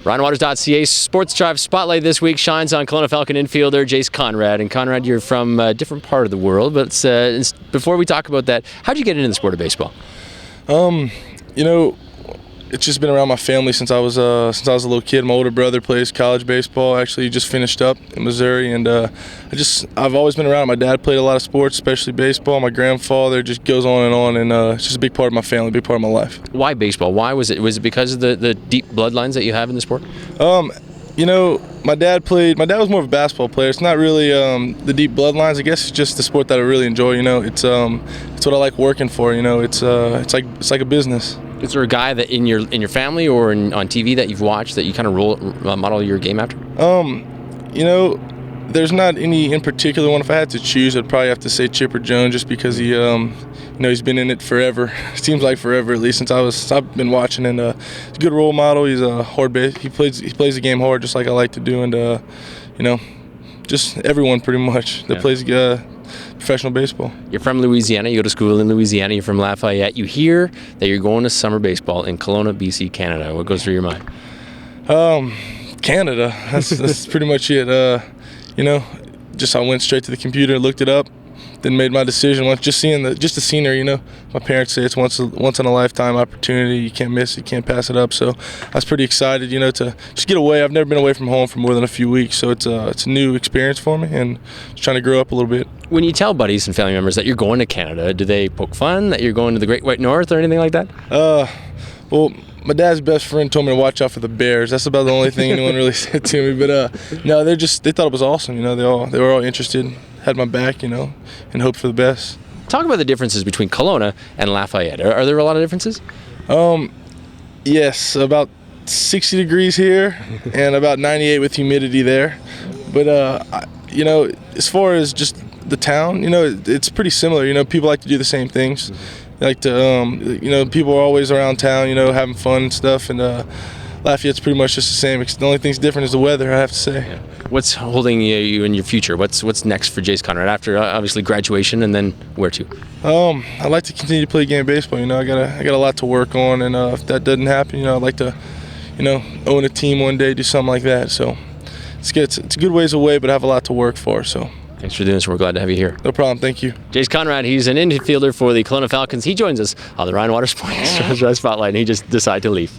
RyanWaters.ca Sports Drive Spotlight this week shines on Kelowna Falcon infielder Jace Conrad. And Conrad, you're from a different part of the world, but before we talk about that, how'd you get into the sport of baseball? It's just been around my family since I was a little kid. My older brother plays college baseball. Actually, he just finished up in Missouri, and I've always been around. My dad played a lot of sports, especially baseball. My grandfather just goes on, and it's just a big part of my family, a big part of my life. Why baseball? Why was it? Was it because of the deep bloodlines that you have in the sport? My dad was more of a basketball player. It's not really the deep bloodlines. I guess it's just the sport that I really enjoy. It's what I like working for. It's like a business. Is there a guy that in your family or on TV that you've watched that you kind of model your game after? There's not any in particular one. If I had to choose, I'd probably have to say Chipper Jones, just because he, he's been in it forever. Seems like forever, at least since I've been watching. And he's a good role model. He's a hard base. He plays the game hard, just like I like to do. And just everyone pretty much that plays professional baseball. You're from Louisiana. You go to school in Louisiana. You're from Lafayette. You hear that you're going to summer baseball in Kelowna, BC, Canada. What goes through your mind? Canada. That's pretty much it. I went straight to the computer, looked it up, then made my decision. Just seeing the scenery. My parents say it's once in a lifetime opportunity. You can't miss it, you can't pass it up. So I was pretty excited, to just get away. I've never been away from home for more than a few weeks, so it's a new experience for me, and just trying to grow up a little bit. When you tell buddies and family members that you're going to Canada, do they poke fun that you're going to the Great White North or anything like that? Well, my dad's best friend told me to watch out for the bears. That's about the only thing anyone really said to me. But no, they thought it was awesome. They were all interested, had my back, and hoped for the best. Talk about the differences between Kelowna and Lafayette. Are there a lot of differences? Yes, about 60 degrees here and about 98 with humidity there. But as far as just the town, it's pretty similar. People like to do the same things. They like to, people are always around town, having fun and stuff. And Lafayette's pretty much just the same. The only thing's different is the weather, I have to say. Yeah. What's holding you in your future? What's next for Jace Conrad after obviously graduation, and then where to? I'd like to continue to play game baseball. I got a lot to work on, and if that doesn't happen, I'd like to, own a team one day, do something like that. So it's a good ways away, but I have a lot to work for. So. Thanks for doing this. We're glad to have you here. No problem. Thank you. Jace Conrad, he's an infielder for the Kelowna Falcons. He joins us on the Ryan Waters Sports Drive Spotlight, and he just decided to leave.